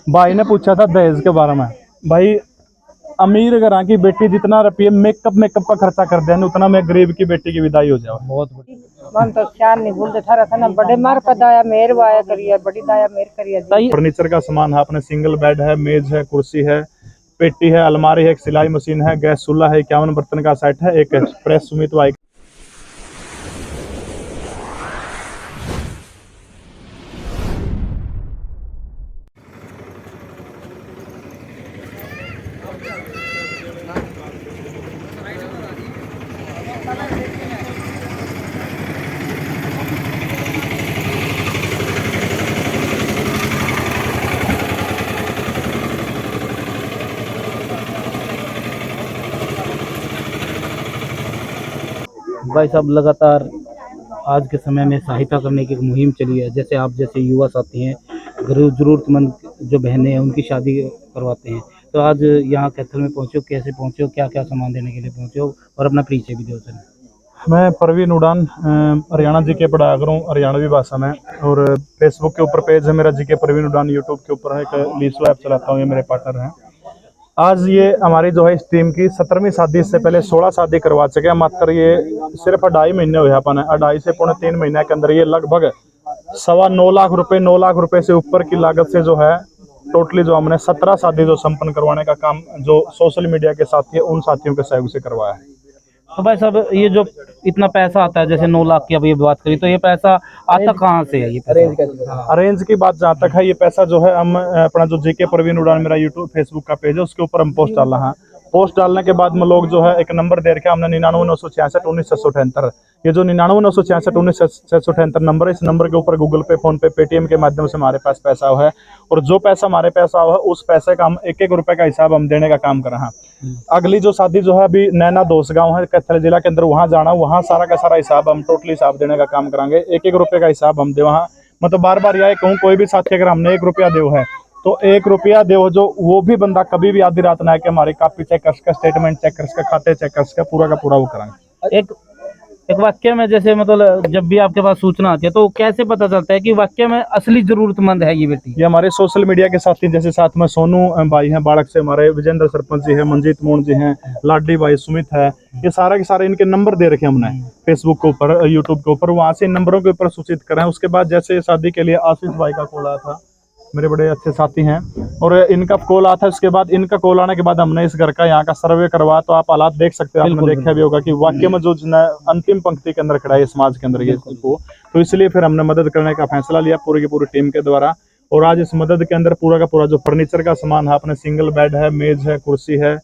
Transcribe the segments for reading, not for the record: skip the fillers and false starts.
भाई ने पूछा था दहेज के बारे में। भाई अमीर घर की बेटी जितना रुपये मेकअप का खर्चा कर दें उतना मैं गरीब की बेटी की विदाई हो जाओ। बहुत मन तो शान नहीं भूलते थारा था ना बड़े मार का दाया मेहर वाया करिए बड़ी दाया मेहर करिए। फर्नीचर का सामान है अपने, सिंगल बेड है, मेज है, कुर्सी है, पेटी है, अलमारी है, एक सिलाई मशीन है, गैस चूल्हा है, 51 बर्तन का सेट है, एक एक्सप्रेस सुमित बाइक। भाई साहब लगातार आज के समय में सहायता करने की एक मुहिम चली है। जैसे आप जैसे युवा साथी हैं, ज़रूरतमंद जो बहनें हैं उनकी शादी करवाते हैं, तो आज यहाँ कैथल में पहुँचे हो, कैसे पहुँचे हो, क्या क्या सामान देने के लिए पहुँचे हो और अपना परिचय भी दो सर। मैं परवीन उड़ान हरियाणा जीके पढ़ाया करूँ हरियाणवी भाषा में, और फेसबुक के ऊपर पेज है मेरा जीके परवीन उड़ान, यूट्यूब के ऊपर है, एक लीसो ऐप चलाता हूँ, ये मेरे पार्टनर हैं। आज ये हमारी जो है इस टीम की 17वीं शादी, इससे पहले 16 शादी करवा चुके हैं। मात्र ये सिर्फ 2.5 महीने हुए अपन, 2.5 से 3.25 महीने के अंदर ये लगभग 9.25 लाख रुपए, 9 लाख रुपए से ऊपर की लागत से जो है टोटली जो हमने 17 शादी जो संपन्न करवाने का काम जो सोशल मीडिया के साथी है उन साथियों के सहयोग से करवाया है। तो भाई साहब ये जो इतना पैसा आता है, जैसे 9 लाख की अभी बात करी, तो ये पैसा आता कहाँ से है? ये अरेंज की बात जहाँ तक है, ये पैसा जो है हम अपना जो जीके परवीन उड़ान मेरा यूट्यूब फेसबुक का पेज है उसके ऊपर हम पोस्ट डाल रहे हैं। पोस्ट डालने के बाद में लोग जो है एक नंबर दे रखे हमने 99,966,19,678। ये जो 99,966,19,678 नंबर है, इस नंबर के ऊपर गूगल पे, फोन पे, पेटीएम के माध्यम से हमारे पास पैसा है, और जो पैसा हमारे पास है उस पैसे का हम एक एक रुपए का हिसाब हम देने का काम कर रहे हैं। अगली जो शादी जो है अभी नैना दोस्त गाँव है कैथल जिला के अंदर, वहाँ जाना, वहाँ सारा का सारा हिसाब हम टोटली हिसाब देने का काम कराएंगे। एक एक रुपए का हिसाब हम दे वहाँ, मतलब बार बार यह कहूँ कोई भी साथी अगर हमने 1 रुपया देव है तो 1 रुपया देव जो वो भी बंदा कभी भी आधी रात ना आके हमारी कॉपी चेक कर सके, स्टेटमेंट चेक कर सके, खाते चेक कर सके, पूरा का पूरा वो कराएंगे। एक वाक्य में जैसे मतलब जब भी आपके पास सूचना आती है तो कैसे पता चलता है कि वाक्य में असली जरूरतमंद है ये बेटी? ये हमारे सोशल मीडिया के साथी, जैसे साथ में सोनू भाई हैं बाड़क से, हमारे विजेंद्र सरपंच जी हैं, मंजीत मोहन जी हैं, लाडी भाई, सुमित है, ये सारा के सारे इनके नंबर दे रखे हमने फेसबुक के ऊपर, यूट्यूब के ऊपर, वहां से इन नंबरों के ऊपर सूचित करें। उसके बाद जैसे शादी के लिए आशीष भाई का कॉल आया था, मेरे बड़े अच्छे साथी हैं, और इनका कॉल आता है। उसके बाद इनका कॉल आने के बाद हमने इस घर का यहाँ का सर्वे करवाया, तो आप हालात देख सकते हैं, आपने देखा भी होगा कि वाक्य में जो अंतिम पंक्ति के अंदर खड़ा है समाज के अंदर ये को, तो इसलिए फिर हमने मदद करने का फैसला लिया पूरी की पूरी टीम के द्वारा। और आज इस मदद के अंदर पूरा का पूरा जो फर्नीचर का सामान है अपने, सिंगल बेड है, मेज है, कुर्सी है,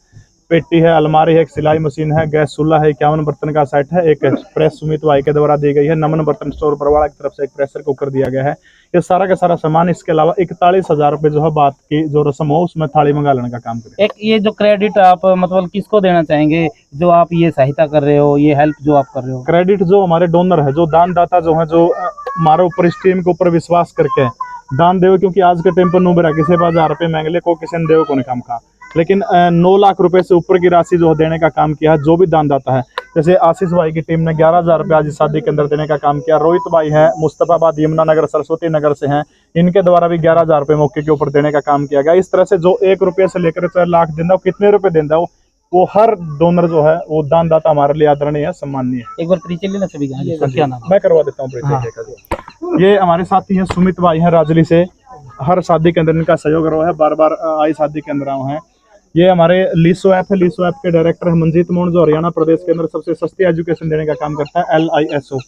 पेटी है, अलमारी है, एक सिलाई मशीन है, गैस चूल्हा है, 51 बर्तन का सेट है, एक एक्सप्रेस सुमित भाई के द्वारा दी गई है, नमन बर्तन स्टोर बरवाड़ा की तरफ से एक प्रेशर कुकर दिया गया है। ये सारा का सारा सामान, इसके अलावा 41,000 रुपए जो है बात की जो रस्म हो उसमें थाली मंगा लेने का काम करें। एक ये जो क्रेडिट आप मतलब किसको देना चाहेंगे जो आप ये सहायता कर रहे हो, ये हेल्प जो आप कर रहे हो? क्रेडिट जो हमारे डोनर है, जो दानदाता जो है, जो हमारे ऊपर इस टीम के ऊपर विश्वास करके दान देव, क्योंकि आज के टाइम पर नूबरा किसी 1000 रुपये मांग ले को किसी ने देव को नहीं काम खा, लेकिन 9 लाख रुपए से ऊपर की राशि जो देने का काम किया है जो भी दानदाता है। जैसे आशीष भाई की टीम ने 11,000 रुपये आज शादी के अंदर देने का काम किया। रोहित भाई हैं मुस्तफाबाद यमुनानगर सरस्वती नगर से हैं, इनके द्वारा भी 11,000 रुपये मौके के ऊपर देने का काम किया गया। इस तरह से जो 1 रुपये से लेकर 4 लाख देना, कितने रुपए देना हो, वो हर डोनर जो है वो दानदाता हमारे लिए आदरणीय है, सम्माननीय है। एक बार परिचय लेना सभी का क्या नाम? मैं करवा देता हूँ। ये हमारे साथी हैं सुमित भाई हैं राजली से, हर शादी के अंदर इनका सहयोग रहा है, बार बार आई शादी के अंदर आए हैं। ये हमारे लीसो ऐप है, लीसो ऐप के डायरेक्टर है मंजीत मोहन, जो हरियाणा प्रदेश के अंदर सबसे सस्ती एजुकेशन देने का काम करता है, LISO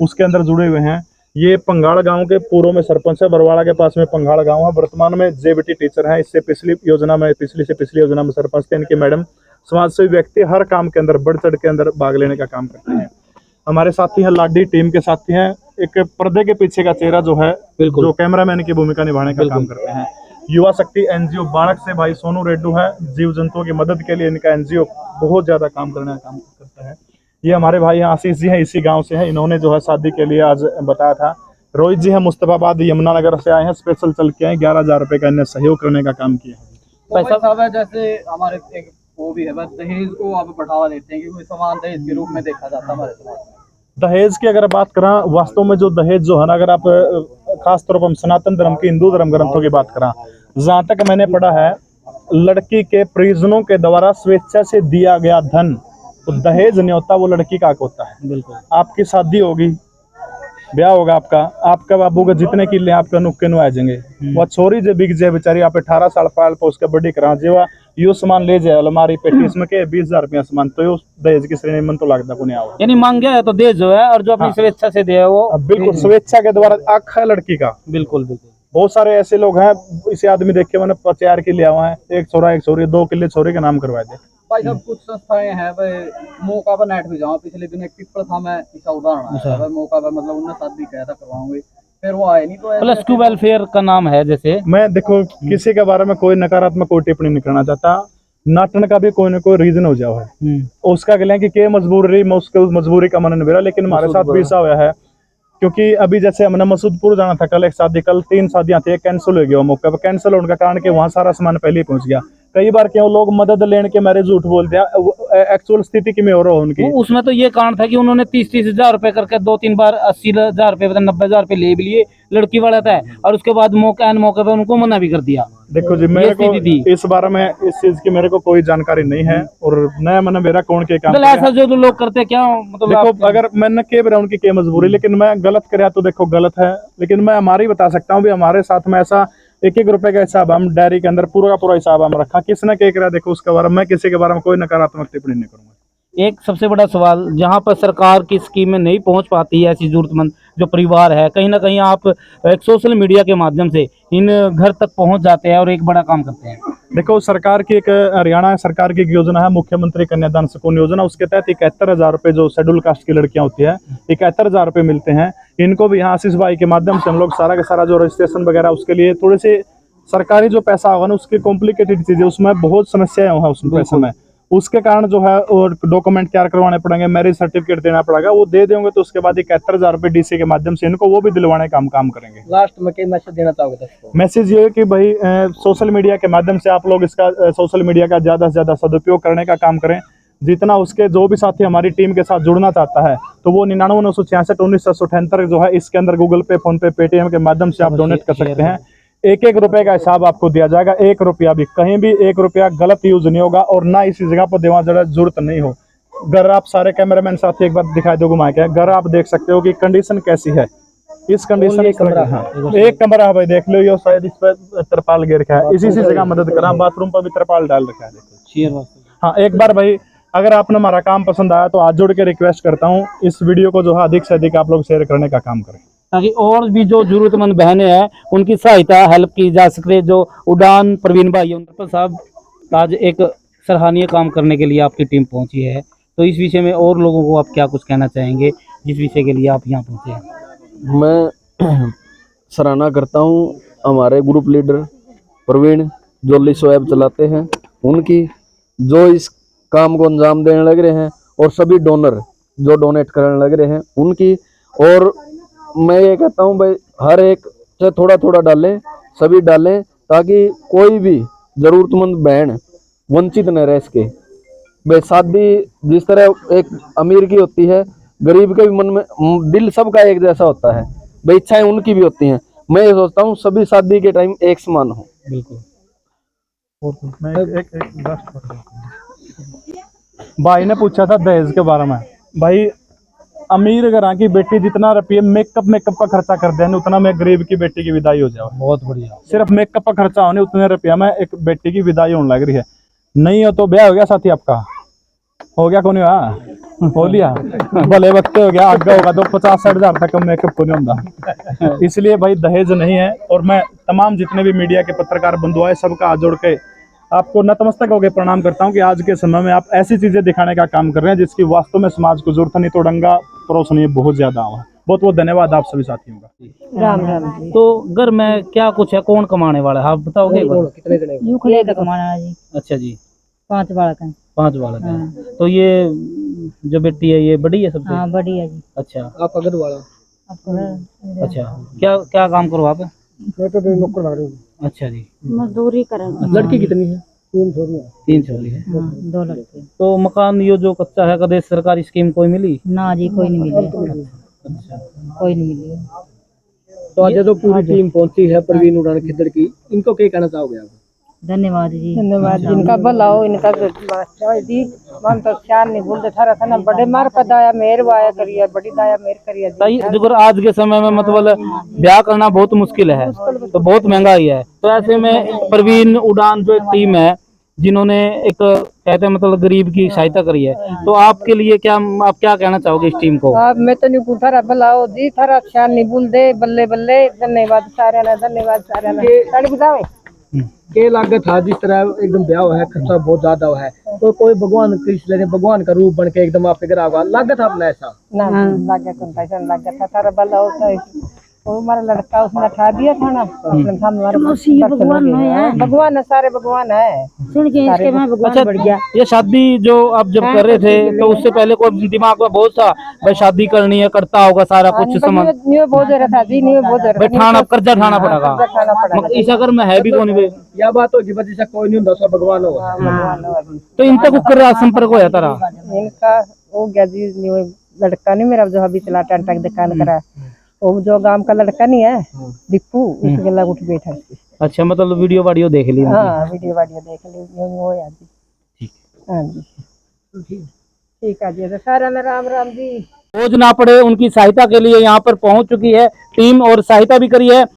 उसके अंदर जुड़े हुए हैं। ये पंगाड़ गांव के पूर्व में सरपंच है, बरवाड़ा के पास में पंगाड़ गांव है, वर्तमान में JBT टीचर है। इससे पिछली योजना में, पिछली से पिछली योजना में सरपंच थे इनके मैडम। समाज सेवी व्यक्ति, हर काम के अंदर बढ़ चढ़ के अंदर भाग लेने का काम करते हैं। हमारे साथी हैं लाडी, टीम के साथी हैं, एक पर्दे के पीछे का चेहरा जो है, जो कैमरामैन की भूमिका निभाने का काम करते हैं। युवा शक्ति NGO बाड़क से भाई सोनू रेड्डू है, जीव जंतुओं की मदद के लिए इनका NGO बहुत ज्यादा काम करने का काम करता है। ये हमारे भाई आशीष जी हैं, इसी गांव से हैं, इन्होंने जो है शादी के लिए आज बताया था। रोहित जी हैं मुस्तफाबाद यमुनानगर से आए हैं, स्पेशल चल के आए, 11,000 रुपए का इन्हें सहयोग करने का काम किया है। पैसा जैसे हमारे एक वो भी है, बस दहेज को आप बढ़ावा देते हैं कि कोई सामान दहेज के रूप में देखा जाता है हमारे समाज में। दहेज की अगर बात करें, वास्तव में जो दहेज जो है ना, अगर आप खास तौर पर हम सनातन धर्म के हिंदू धर्म ग्रंथों की बात करें, जहाँ तक मैंने पढ़ा है, लड़की के परिजनों के द्वारा स्वेच्छा से दिया गया धन, तो दहेज नहीं होता, वो लड़की का हक होता है। बिल्कुल। आपकी शादी होगी, ब्याह होगा आपका बाबू का जितने किले आपका नुक्के नु आ जाएंगे। वह छोरी जो बिक जाए बेचारी, आप 18 साल पाल पोस के बड़ी करा जे वह यो सामान ले जाए अलमारी पेटी इसमें के 20,000 रुपया सामान, तो यो दहेज की श्रेणी में तो लगता को नहीं आओ। यानी मांगा है तो दे जो है, और जो अपनी स्वेच्छा से दे वो बिल्कुल स्वेच्छा के द्वारा हक है लड़की का। बिल्कुल बिल्कुल। बहुत सारे ऐसे लोग हैं, इसे आदमी देख के मैंने 4 किले हुआ है, एक छोरा एक छोरी, 2 किले छोरी के नाम करवा दे। भाई साहब कुछ संस्थाएं हैं भाई, मौका पर नेट भी जाओ, पिछले दिन एक पीपल था, मैं इसका उदाहरण है भाई, मौका पर मतलब उन्हें शादी कहा था करवाऊंगी, फिर वो आए नहीं। तो +2 वेलफेयर का नाम है जैसे। मैं देखो किसी के बारे में कोई नकारात्मक कोई टिप्पणी नहीं करना चाहता, नाटन का भी कोई ना कोई रीजन हो जाओ है उसका कहले कि के मजबूरी मैं उसके मजबूरी का मन नहीं मेरा, लेकिन हमारे साथ भी ऐसा हुआ है। क्योंकि अभी जैसे हमने मसूदपुर जाना था, कल एक शादी, कल 3 शादियां थी, कैंसिल हो गया मौके पर, कैंसिल होने का कारण कि वहाँ सारा सामान पहले ही पहुंच गया। कई बार क्यों लोग मदद लेने के मेरे झूठ बोल दिया, एक्चुअल स्थिति की में हो रहा हो उनकी। उसमें तो ये कारण था कि उन्होंने 30-30 हजार रुपए करके 2-3 बार 80,000 रुपए 90,000 रुपए ले भी लिए लड़की वाला था, और उसके बाद मौके पे उनको मना भी कर दिया। देखो जी, मेरे को इस बारे में इस चीज की मेरे को कोई जानकारी नहीं है, और नया मन मेरा कौन के काम ऐसा जो लोग करते क्या मतलब। देखो अगर मैंने के बरा उनकी के मजबूरी, लेकिन मैं गलत कराया तो देखो गलत है, लेकिन मैं हमारी बता सकता हूँ भी हमारे साथ में ऐसा 1-1 रुपए का हिसाब हम डायरी के अंदर पूरा का पूरा हिसाब हम रखा, किसने क्या करा देखो उसके बारे में मैं किसी के बारे में कोई नकारात्मक टिप्पणी नहीं करूंगा। एक सबसे बड़ा सवाल, जहाँ पर सरकार की स्कीमें नहीं पहुंच पाती है, ऐसी जरूरतमंद जो परिवार है, कहीं ना कहीं आप एक सोशल मीडिया के माध्यम से इन घर तक पहुंच जाते हैं और एक बड़ा काम करते हैं। देखो सरकार की एक हरियाणा सरकार की एक योजना है, मुख्यमंत्री कन्यादान सुकून योजना, उसके तहत 71,000 रुपए जो शेड्यूल कास्ट की लड़कियां होती है 71,000 रुपए मिलते हैं इनको भी। यहाँ आशीष भाई के माध्यम से हम लोग सारा का सारा जो रजिस्ट्रेशन वगैरह उसके लिए थोड़े से सरकारी जो पैसा होगा ना उसकी कॉम्प्लिकेटेड चीजें, उसमें बहुत समस्याएं हैं उसमें पैसे में, उसके कारण जो है और डॉक्यूमेंट तैयार करवाने पड़ेंगे, मैरिज सर्टिफिकेट देना पड़ेगा, वो दे देंगे तो उसके बाद 71,000 रुपए डीसी के माध्यम से इनको वो भी दिलवाने का काम करेंगे। लास्ट में क्या मैसेज देना चाहोगे? मैसेज ये है कि भाई सोशल मीडिया के माध्यम से आप लोग इसका सोशल मीडिया का ज्यादा से ज्यादा सदुपयोग करने का काम करें। जितना उसके जो भी साथी हमारी टीम के साथ जुड़ना चाहता है तो वो 99,966,19,778 जो है इसके अंदर गूगल पे, फोन पे, पेटीएम के माध्यम से आप डोनेट कर सकते हैं। 1-1 रुपए का हिसाब आपको दिया जाएगा, 1 रुपया भी कहीं भी 1 रुपया गलत यूज नहीं होगा, और ना इसी जगह पर देवा जरूरत नहीं हो। घर आप सारे कैमरामैन साथी एक बार दिखाई दो घुमा के, घर आप देख सकते हो कि कंडीशन कैसी है, इस कंडीशन एक कमरा है भाई देख लो, ये शायद इस पर तरपाल गिर रखा है, इसी जगह मदद करा, बाथरूम पर भी तरपाल डाल रखा है देखो। हाँ एक बार भाई अगर आपने हमारा काम पसंद आया तो हाथ जोड़ के रिक्वेस्ट करता हूँ इस वीडियो को जो है अधिक से अधिक आप लोग शेयर करने का काम करें, ताकि और भी जो जरूरतमंद बहनें हैं उनकी सहायता हेल्प की जा सके। जो उड़ान प्रवीण भाई उन साहब आज एक सराहनीय काम करने के लिए आपकी टीम पहुंची है, तो इस विषय में और लोगों को आप क्या कुछ कहना चाहेंगे जिस विषय के लिए आप यहाँ पहुंचे हैं? मैं सराहना करता हूँ हमारे ग्रुप लीडर प्रवीण जो लिसो ऐप चलाते हैं उनकी, जो इस काम को अंजाम देने लग रहे हैं, और सभी डोनर जो डोनेट करने लग रहे हैं उनकी। और मैं ये कहता हूँ भाई हर एक से थोड़ा थोड़ा डालें, सभी डालें, ताकि कोई भी जरूरतमंद बहन वंचित न रह सके। भाई शादी जिस तरह एक अमीर की होती है, गरीब के भी मन में दिल सबका एक जैसा होता है, भाई इच्छाएं उनकी भी होती हैं। मैं ये सोचता हूँ सभी शादी के टाइम एक समान हो। बिल्कुल। मैं भाई ने पूछा था दहेज के बारे में, भाई अमीर घरां की बेटी जितना रुपये मेकअप का खर्चा कर दे उतना में गरीब की बेटी की विदाई हो जाए। बहुत बढ़िया। सिर्फ मेकअप का खर्चा होने उतने रुपया में एक बेटी की विदाई होने लग रही है। नहीं हो तो ब्याह हो गया साथी आपका, हो गया कौन हो लिया भले वक्त हो गया, आगे होगा तो 50-60 हजार तक मेकअप को नहीं होता। इसलिए भाई दहेज नहीं है। और मैं तमाम जितने भी मीडिया के पत्रकार बंधु आए सबका हाथ जोड़ के आपको नतमस्तक होकर प्रणाम करता हूं कि आज के समय में आप ऐसी चीजें दिखाने का काम कर रहे हैं जिसकी वास्तव में समाज को जरूरत नहीं, तो डंगा परोसनी बहुत ज्यादा हुआ। बहुत बहुत धन्यवाद आप सभी साथियों का। राम राम जी। तो घर में क्या कुछ है, कौन कमाने वाला है आप बताओगे? यूखले का कमाना है जी। अच्छा जी, 5 बालक हैं। 5 बालक हैं। तो ये जो बेटी है ये बड़ी है सबसे? हाँ बड़ी है जी। अच्छा आप अगर वाला अच्छा, क्या क्या काम करो आप? मैं तो नौकर लग रही हूँ। अच्छा जी, मजदूरी करें। लड़की कितनी है? 3 छोरी। 3 छोरी है। 2 लड़के। तो मकान ये जो कच्चा है कदे सरकारी स्कीम कोई मिली? ना जी कोई नहीं मिली। अच्छा, कोई नहीं मिली। तो आज जो पूरी टीम पहुंची है प्रवीण उड़ान खिदड़ की, इनको क्या कहना चाहोगे आप? धन्यवाद जी, धन्यवाद। जिनका भला हो, इनका दी मन तो ख्याल नहीं भूलते थारा था ना, बड़े मार का दाया मेहर वाया करिए, बड़ी दाया मेहर करिए। सही, जो आज के समय में मतलब ब्याह करना बहुत मुश्किल है, तो बहुत महंगाई है। तो ऐसे में प्रवीण उड़ान जो टीम है, जिन्होंने एक कहते हैं मतलब गरीब की सहायता करी है, तो आपके लिए क्या, आप क्या कहना चाहोगे इस टीम को? आप मैं तो नहीं पूछ थारा भला हो जी, थारा ख्याल नहीं भूल दे, बल्ले बल्ले। धन्यवाद सारे ना, धन्यवाद सारे ना। ताली बजाओ। के लागत था जिस तरह एकदम ब्याह हुआ है, खर्चा बहुत ज्यादा हुआ है, तो कोई भगवान कृष्ण ने भगवान का रूप बन के एकदम आप घर आगा लागत अपना ऐसा ना लागे कौन पैसा लागे था, तारा भला होता है। वो हमारा लड़का उसने ठा दिया था ना, अपने हम हमारे भगवान है, भगवान है, सारे भगवान है। सुन के इसके में भगवान बढ़ गया। ये शादी जो आप जब कर रहे थे, तो उससे पहले कोई दिमाग में बहुत सा भाई शादी करनी है, करता होगा सारा कुछ समझ न्यू बहुत जरा था जी, न्यू बहुत जरा बैठाना, कर्जा ठाना पड़ेगा। इस अगर में है भी कौन भी यह बात होगी, बच्चे से कोई नहीं होता, भगवान होगा। तो इन तक कर संपर्क होया तारा? इनका हो गया जी, न्यू लड़का नहीं मेरा जो अभी चला टंटक दुकान करा, वो जो गांव का लड़का नहीं है दीपू, उसके लग उठ बैठा। अच्छा, मतलब वीडियो देख ली? हाँ, वीडियो देख ली, हो या जी। हाँ जी, ठीक है जी, सारा में राम राम जी। बोझ ना पड़े, उनकी सहायता के लिए यहाँ पर पहुंच चुकी है टीम और सहायता भी करी है।